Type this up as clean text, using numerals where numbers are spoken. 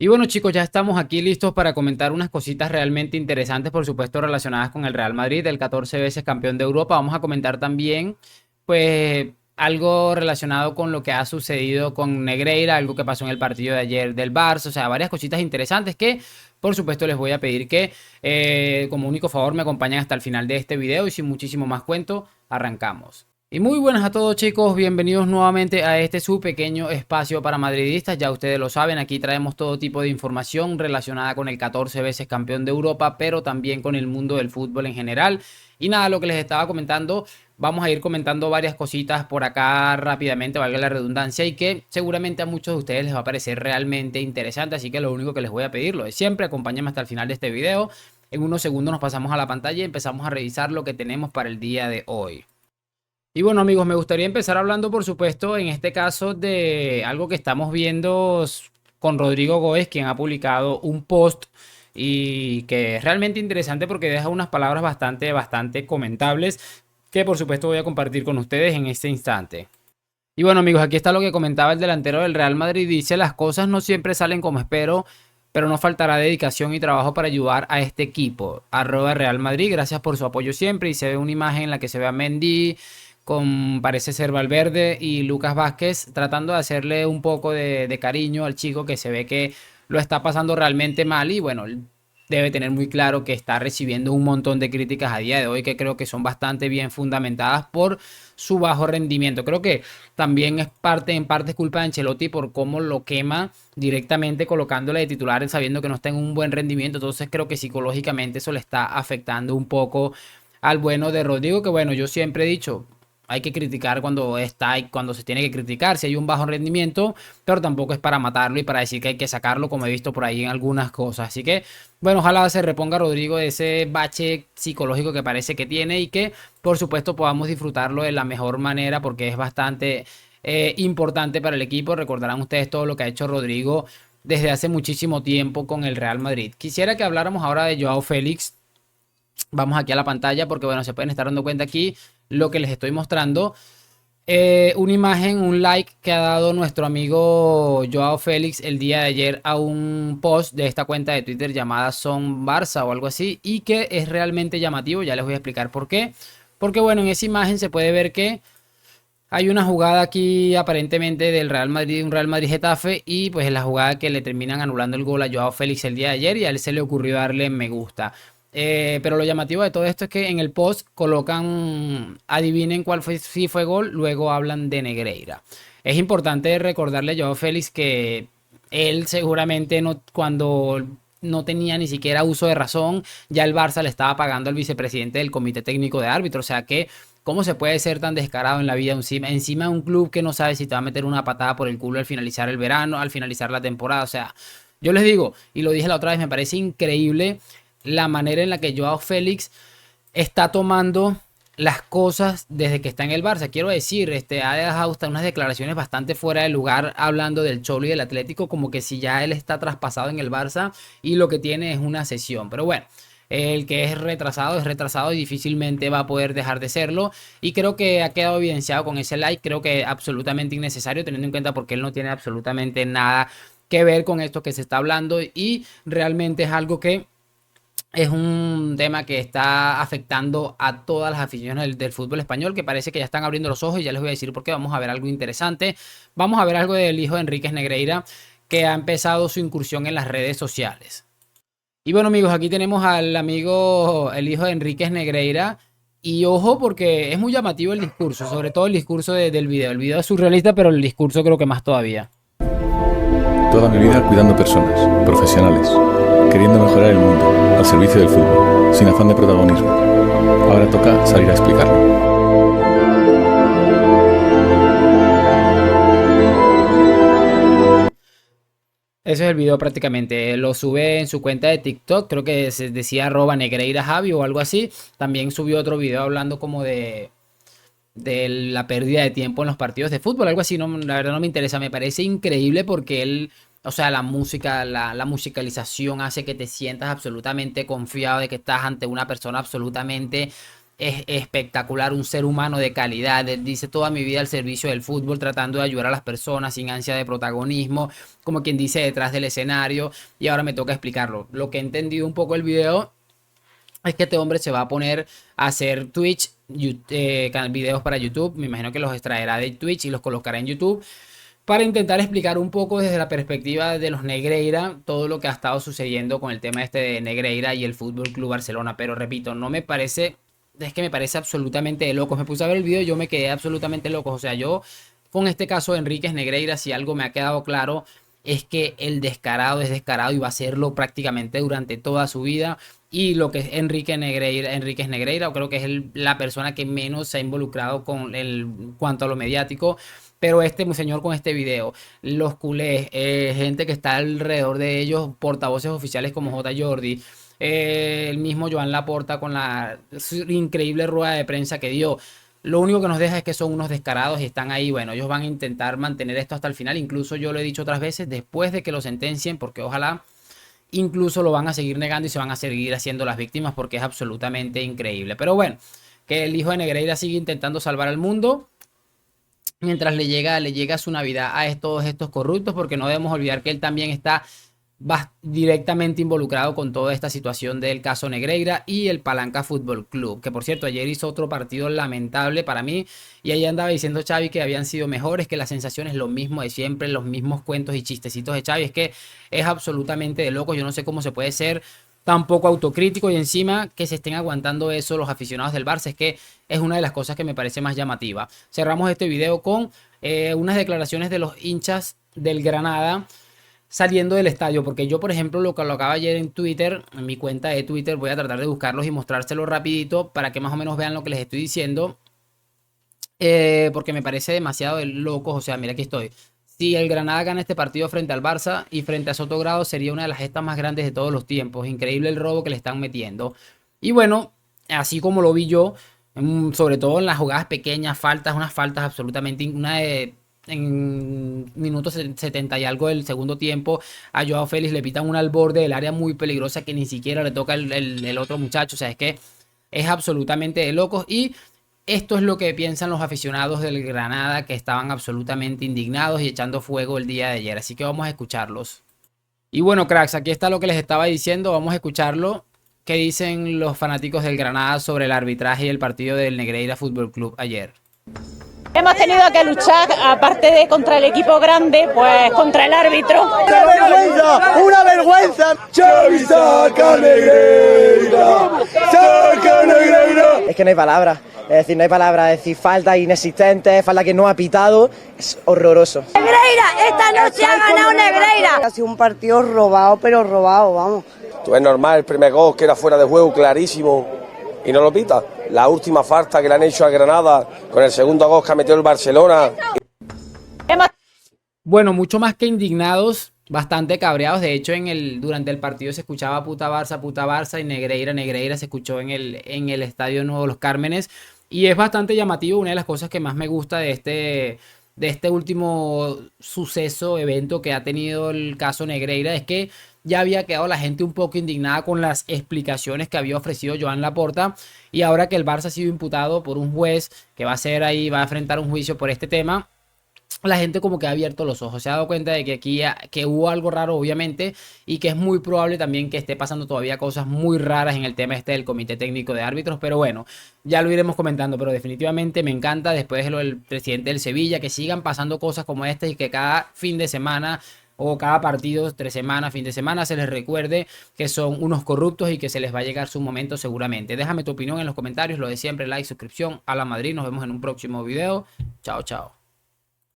Y bueno, chicos, ya estamos aquí listos para comentar unas cositas realmente interesantes, por supuesto, relacionadas con el Real Madrid, el 14 veces campeón de Europa. Vamos a comentar también, pues, algo relacionado con lo que ha sucedido con Negreira, algo que pasó en el partido de ayer del Barça, o sea, varias cositas interesantes que, por supuesto, les voy a pedir que, como único favor, me acompañen hasta el final de este video y sin muchísimo más cuento, arrancamos. Y muy buenas a todos, chicos, bienvenidos nuevamente a este su pequeño espacio para madridistas. Ya ustedes lo saben, aquí traemos todo tipo de información relacionada con el 14 veces campeón de Europa, pero también con el mundo del fútbol en general. Y nada, lo que les estaba comentando, vamos a ir comentando varias cositas por acá rápidamente, valga la redundancia, y que seguramente a muchos de ustedes les va a parecer realmente interesante. Así que lo único que les voy a pedir, lo de siempre, acompáñenme hasta el final de este video. En unos segundos nos pasamos a la pantalla y empezamos a revisar lo que tenemos para el día de hoy. Y bueno, amigos, me gustaría empezar hablando, por supuesto, en este caso de algo que estamos viendo con Rodrigo Goes, quien ha publicado un post y que es realmente interesante porque deja unas palabras bastante comentables que, por supuesto, voy a compartir con ustedes en este instante. Y bueno, amigos, aquí está lo que comentaba el delantero del Real Madrid. Dice: las cosas no siempre salen como espero, pero no faltará dedicación y trabajo para ayudar a este equipo. Arroba Real Madrid, gracias por su apoyo siempre. Y se ve una imagen en la que se ve a Mendy con, parece ser, Valverde y Lucas Vázquez tratando de hacerle un poco de cariño al chico, que se ve que lo está pasando realmente mal. Y bueno, debe tener muy claro que está recibiendo un montón de críticas a día de hoy que creo que son bastante bien fundamentadas por su bajo rendimiento. Creo que también es en parte es culpa de Ancelotti por cómo lo quema directamente colocándole de titular sabiendo que no está en un buen rendimiento. Entonces creo que psicológicamente eso le está afectando un poco al bueno de Rodrigo, que bueno, yo siempre he dicho, hay que criticar cuando está y cuando se tiene que criticar, si hay un bajo rendimiento, pero tampoco es para matarlo y para decir que hay que sacarlo, como he visto por ahí en algunas cosas. Así que, bueno, ojalá se reponga Rodrigo de ese bache psicológico que parece que tiene y que, por supuesto, podamos disfrutarlo de la mejor manera porque es bastante importante para el equipo. Recordarán ustedes todo lo que ha hecho Rodrigo desde hace muchísimo tiempo con el Real Madrid. Quisiera que habláramos ahora de Joao Félix. Vamos aquí a la pantalla porque, bueno, se pueden estar dando cuenta aquí lo que les estoy mostrando. Una imagen, un like que ha dado nuestro amigo Joao Félix el día de ayer a un post de esta cuenta de Twitter llamada Son Barça o algo así, y que es realmente llamativo. Ya les voy a explicar por qué. Porque bueno, en esa imagen se puede ver que hay una jugada aquí aparentemente del Real Madrid, un Real Madrid Getafe, y pues es la jugada que le terminan anulando el gol a Joao Félix el día de ayer y a él se le ocurrió darle me gusta. Pero lo llamativo de todo esto es que en el post colocan, adivinen cuál fue, si fue gol, luego hablan de Negreira. Es importante recordarle a Joao Félix que él seguramente no, cuando no tenía ni siquiera uso de razón, ya el Barça le estaba pagando al vicepresidente del comité técnico de árbitros, o sea que ¿cómo se puede ser tan descarado en la vida encima de un club que no sabe si te va a meter una patada por el culo al finalizar el verano, al finalizar la temporada? O sea, yo les digo, y lo dije la otra vez, me parece increíble la manera en la que Joao Félix está tomando las cosas desde que está en el Barça. Quiero decir, ha dejado hasta unas declaraciones bastante fuera de lugar hablando del Cholo y del Atlético, como que si ya él está traspasado en el Barça y lo que tiene es una sesión. Pero bueno, el que es retrasado y difícilmente va a poder dejar de serlo. Y creo que ha quedado evidenciado con ese like. Creo que absolutamente innecesario, teniendo en cuenta porque él no tiene absolutamente nada que ver con esto que se está hablando. Y realmente es algo que es un tema que está afectando a todas las aficiones del fútbol español, que parece que ya están abriendo los ojos, y ya les voy a decir por qué. Vamos a ver algo interesante. Vamos a ver algo del hijo de Enríquez Negreira, que ha empezado su incursión en las redes sociales. Y bueno, amigos, aquí tenemos al amigo, el hijo de Enríquez Negreira. Y ojo, porque es muy llamativo el discurso, sobre todo el discurso del video. El video es surrealista, pero el discurso creo que más todavía. Toda mi vida cuidando personas, profesionales, queriendo mejorar el mundo, al servicio del fútbol, sin afán de protagonismo. Ahora toca salir a explicarlo. Eso es el video prácticamente. Lo sube en su cuenta de TikTok. Creo que se decía arroba Negreira Javi o algo así. También subió otro video hablando como de la pérdida de tiempo en los partidos de fútbol. Algo así. No, la verdad no me interesa. Me parece increíble porque él, o sea, la música, la musicalización hace que te sientas absolutamente confiado de que estás ante una persona absolutamente es espectacular, un ser humano de calidad. Él dice toda mi vida al servicio del fútbol, tratando de ayudar a las personas sin ansia de protagonismo, como quien dice detrás del escenario. Y ahora me toca explicarlo. Lo que he entendido un poco el video es que este hombre se va a poner a hacer Twitch, videos para YouTube. Me imagino que los extraerá de Twitch y los colocará en YouTube para intentar explicar un poco desde la perspectiva de los Negreira todo lo que ha estado sucediendo con el tema este de Negreira y el Fútbol Club Barcelona. Pero repito, no me parece, es que me parece absolutamente de locos. Me puse a ver el video y yo me quedé absolutamente loco. O sea, yo con este caso de Enríquez Negreira, si algo me ha quedado claro es que el descarado es descarado y va a serlo prácticamente durante toda su vida. Y lo que es Enríquez Negreira, creo que es la persona que menos se ha involucrado con cuanto a lo mediático. Pero este señor con este video, los culés, gente que está alrededor de ellos, portavoces oficiales como J. Jordi, el mismo Joan Laporta con la increíble rueda de prensa que dio. Lo único que nos deja es que son unos descarados y están ahí. Bueno, ellos van a intentar mantener esto hasta el final. Incluso yo lo he dicho otras veces, después de que lo sentencien, porque ojalá incluso lo van a seguir negando y se van a seguir haciendo las víctimas porque es absolutamente increíble. Pero bueno, que el hijo de Negreira sigue intentando salvar al mundo mientras le llega su Navidad a todos estos corruptos, porque no debemos olvidar que él también está directamente involucrado con toda esta situación del caso Negreira y el Palanca Fútbol Club, que por cierto ayer hizo otro partido lamentable para mí y ahí andaba diciendo Xavi que habían sido mejores, que la sensación es lo mismo de siempre, los mismos cuentos y chistecitos de Xavi. Es que es absolutamente de loco. Yo no sé cómo se puede ser tan poco autocrítico y encima que se estén aguantando eso los aficionados del Barça. Es que es una de las cosas que me parece más llamativa. Cerramos este video con unas declaraciones de los hinchas del Granada saliendo del estadio, porque yo por ejemplo lo colocaba ayer en Twitter, en mi cuenta de Twitter. Voy a tratar de buscarlos y mostrárselos rapidito para que más o menos vean lo que les estoy diciendo, porque me parece demasiado de locos. O sea, mira, aquí estoy. Si el Granada gana este partido frente al Barça y frente a Sotogrado, sería una de las gestas más grandes de todos los tiempos. Increíble el robo que le están metiendo. Y bueno, así como lo vi yo, sobre todo en las jugadas pequeñas, unas faltas absolutamente, en minutos 70 y algo del segundo tiempo, a Joao Félix le pitan una al borde del área muy peligrosa que ni siquiera le toca el otro muchacho. O sea, es que es absolutamente de locos. Y esto es lo que piensan los aficionados del Granada, que estaban absolutamente indignados y echando fuego el día de ayer. Así que vamos a escucharlos. Y bueno, cracks, aquí está lo que les estaba diciendo. Vamos a escucharlo. ¿Qué dicen los fanáticos del Granada sobre el arbitraje y el partido del Negreira Fútbol Club ayer? Hemos tenido que luchar, aparte de contra el equipo grande, pues contra el árbitro. ¡Una vergüenza! ¡Una vergüenza! ¡Xavi, saca Negreira! ¡Saca Negreira! Es que no hay palabras. Es decir, no hay palabras. Es decir, falta inexistente, falta que no ha pitado. Es horroroso. Negreira, esta noche ha ganado Negreira. Ha sido un partido robado, pero robado, vamos. Tú es normal, el primer gol que era fuera de juego, clarísimo, y no lo pita. La última falta que le han hecho a Granada con el segundo gol que ha metido el Barcelona. Bueno, mucho más que indignados, bastante cabreados. De hecho, durante el partido se escuchaba puta Barça y Negreira se escuchó en el Estadio Nuevo Los Cármenes. Y es bastante llamativo. Una de las cosas que más me gusta de este último evento que ha tenido el caso Negreira es que ya había quedado la gente un poco indignada con las explicaciones que había ofrecido Joan Laporta, y ahora que el Barça ha sido imputado por un juez que va a enfrentar un juicio por este tema, la gente como que ha abierto los ojos, se ha dado cuenta de que aquí que hubo algo raro obviamente, y que es muy probable también que esté pasando todavía cosas muy raras en el tema del Comité Técnico de Árbitros. Pero bueno, ya lo iremos comentando. Pero definitivamente me encanta, después de lo del presidente del Sevilla, que sigan pasando cosas como esta y que cada fin de semana o cada partido, entre semana, fin de semana, se les recuerde que son unos corruptos y que se les va a llegar su momento seguramente. Déjame tu opinión en los comentarios, lo de siempre, like, suscripción a la Madrid. Nos vemos en un próximo video. Chao, chao.